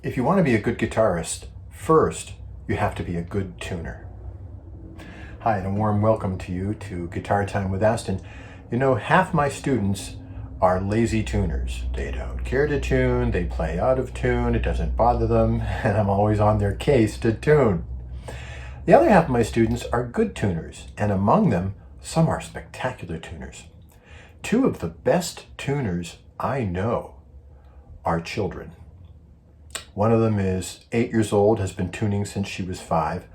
If you want to be a good guitarist, first you have to be a good tuner. Hi, and a warm welcome to you to Guitar Time with Aston. You know, half my students are lazy tuners. They don't care to tune, they play out of tune, it doesn't bother them, and I'm always on their case to tune. The other half of my students are good tuners, and among them, some are spectacular tuners. Two of the best tuners I know are children. One of them is 8 years old, has been tuning since she was 5.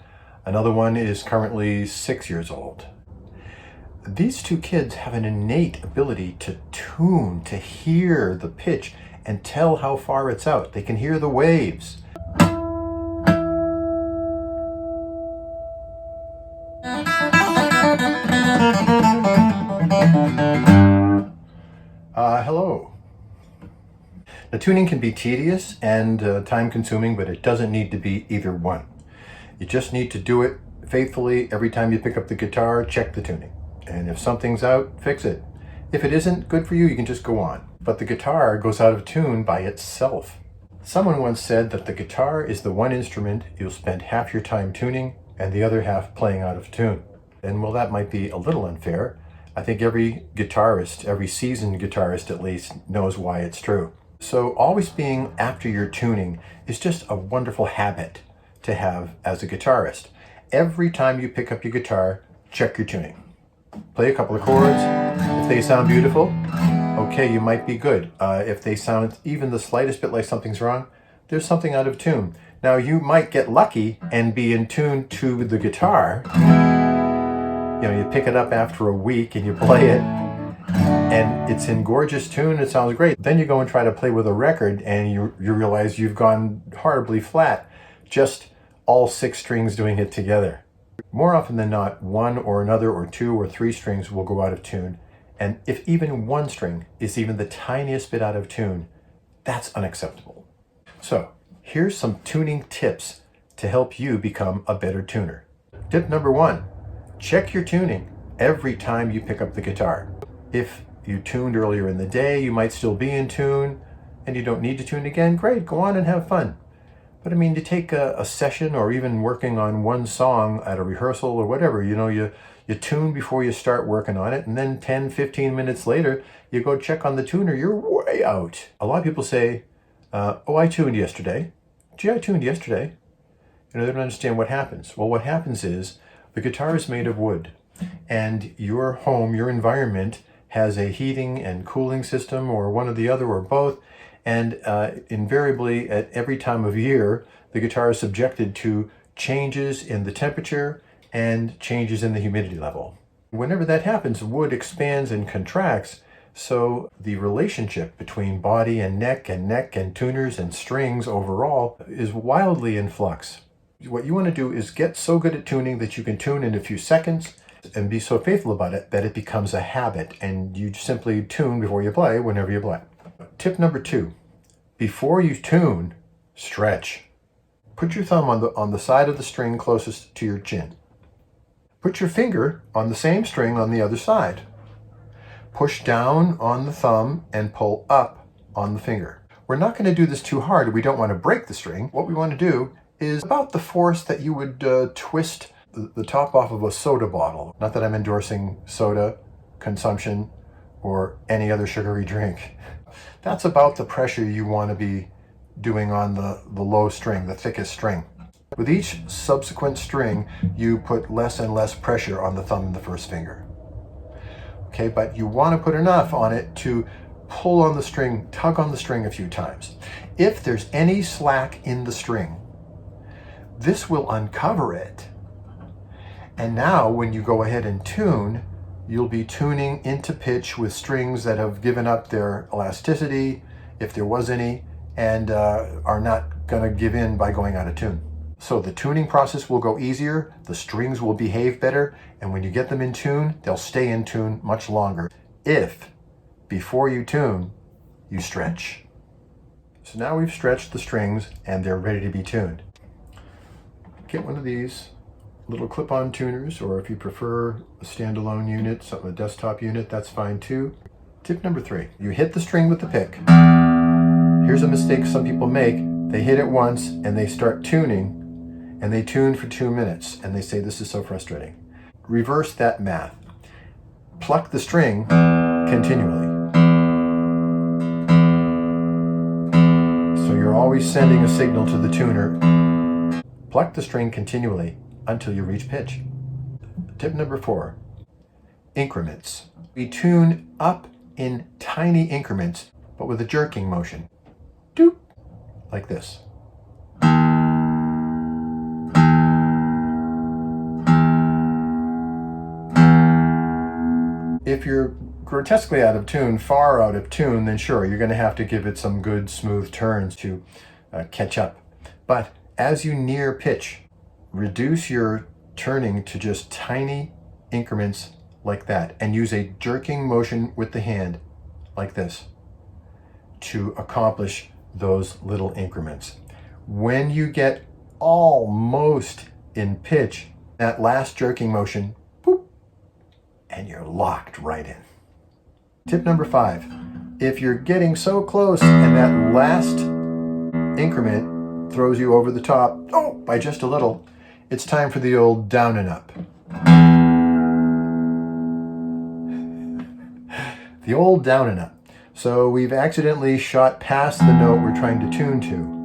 Another one is currently 6 years old. These two kids have an innate ability to tune, to hear the pitch and tell how far it's out. They can hear the waves. Hello. The tuning can be tedious and time-consuming, but it doesn't need to be either one. You just need to do it faithfully. Every time you pick up the guitar, check the tuning. And if something's out, fix it. If it isn't good for you, you can just go on. But the guitar goes out of tune by itself. Someone once said that the guitar is the one instrument you'll spend half your time tuning and the other half playing out of tune. And while that might be a little unfair, I think every guitarist, every seasoned guitarist at least, knows why it's true. So always being after your tuning is just a wonderful habit to have as a guitarist. Every time you pick up your guitar, check your tuning. Play a couple of chords. If they sound beautiful, okay, you might be good. If they sound even the slightest bit like something's wrong, there's something out of tune. Now you might get lucky and be in tune to the guitar. You know, you pick it up after a week and you play it, and it's in gorgeous tune, it sounds great. Then you go and try to play with a record and you realize you've gone horribly flat, just all 6 strings doing it together. More often than not, one or another or 2 or 3 strings will go out of tune, and if even one string is even the tiniest bit out of tune, that's unacceptable. So here's some tuning tips to help you become a better tuner. Tip number 1, check your tuning every time you pick up the guitar. If you tuned earlier in the day, you might still be in tune and you don't need to tune again, great, go on and have fun. But I mean, to take a session or even working on one song at a rehearsal or whatever, you know, you tune before you start working on it, and then 10, 15 minutes later, you go check on the tuner, you're way out. A lot of people say, oh, I tuned yesterday. Gee, I tuned yesterday. You know, they don't understand what happens. Well, what happens is the guitar is made of wood, and your home, your environment, has a heating and cooling system or one or the other or both. And invariably at every time of year, the guitar is subjected to changes in the temperature and changes in the humidity level. Whenever that happens, wood expands and contracts, so the relationship between body and neck and tuners and strings overall is wildly in flux. What you want to do is get so good at tuning that you can tune in a few seconds and be so faithful about it that it becomes a habit and you simply tune before you play whenever you play. Tip number 2, before you tune, stretch. Put your thumb on the side of the string closest to your chin. Put your finger on the same string on the other side. Push down on the thumb and pull up on the finger. We're not going to do this too hard. We don't want to break the string. What we want to do is about the force that you would twist the top off of a soda bottle. Not that I'm endorsing soda consumption or any other sugary drink. That's about the pressure you want to be doing on the low string, the thickest string. With each subsequent string, you put less and less pressure on the thumb and the first finger. Okay, but you want to put enough on it to pull on the string, tug on the string a few times. If there's any slack in the string, this will uncover it. And now when you go ahead and tune, you'll be tuning into pitch with strings that have given up their elasticity, if there was any, and are not going to give in by going out of tune. So the tuning process will go easier, the strings will behave better, and when you get them in tune, they'll stay in tune much longer if, before you tune, you stretch. So now we've stretched the strings and they're ready to be tuned. Get one of these little clip-on tuners, or if you prefer a standalone unit, a desktop unit, that's fine too. Tip number 3, you hit the string with the pick. Here's a mistake some people make. They hit it once and they start tuning, and they tune for 2 minutes, and they say this is so frustrating. Reverse that math. Pluck the string continually. So you're always sending a signal to the tuner. Pluck the string continually until you reach pitch. Tip number 4, increments. We tune up in tiny increments, but with a jerking motion. Doop, like this. If you're grotesquely out of tune, far out of tune, then sure, you're going to have to give it some good smooth turns to catch up. But as you near pitch, reduce your turning to just tiny increments like that, and use a jerking motion with the hand like this to accomplish those little increments. When you get almost in pitch, that last jerking motion, boop, and you're locked right in. Tip number 5, if you're getting so close and that last increment throws you over the top, by just a little, it's time for the old down and up. The old down and up. So we've accidentally shot past the note we're trying to tune to.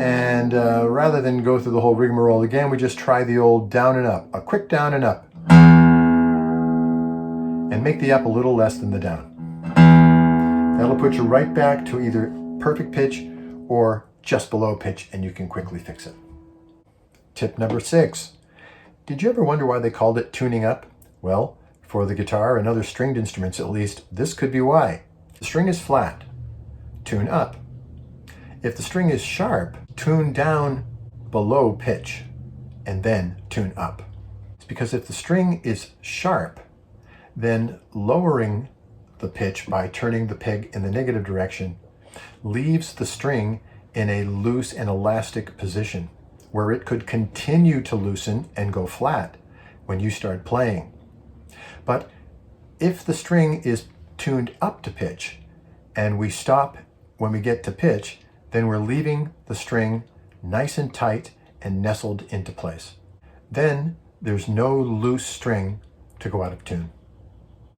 And rather than go through the whole rigmarole again, we just try the old down and up. A quick down and up. And make the up a little less than the down. That'll put you right back to either perfect pitch or just below pitch, and you can quickly fix it. Tip number 6. Did you ever wonder why they called it tuning up? Well, for the guitar and other stringed instruments at least, this could be why. The string is flat, tune up. If the string is sharp, tune down below pitch and then tune up. It's because if the string is sharp, then lowering the pitch by turning the peg in the negative direction leaves the string in a loose and elastic position where it could continue to loosen and go flat when you start playing. But if the string is tuned up to pitch and we stop when we get to pitch, then we're leaving the string nice and tight and nestled into place. Then there's no loose string to go out of tune.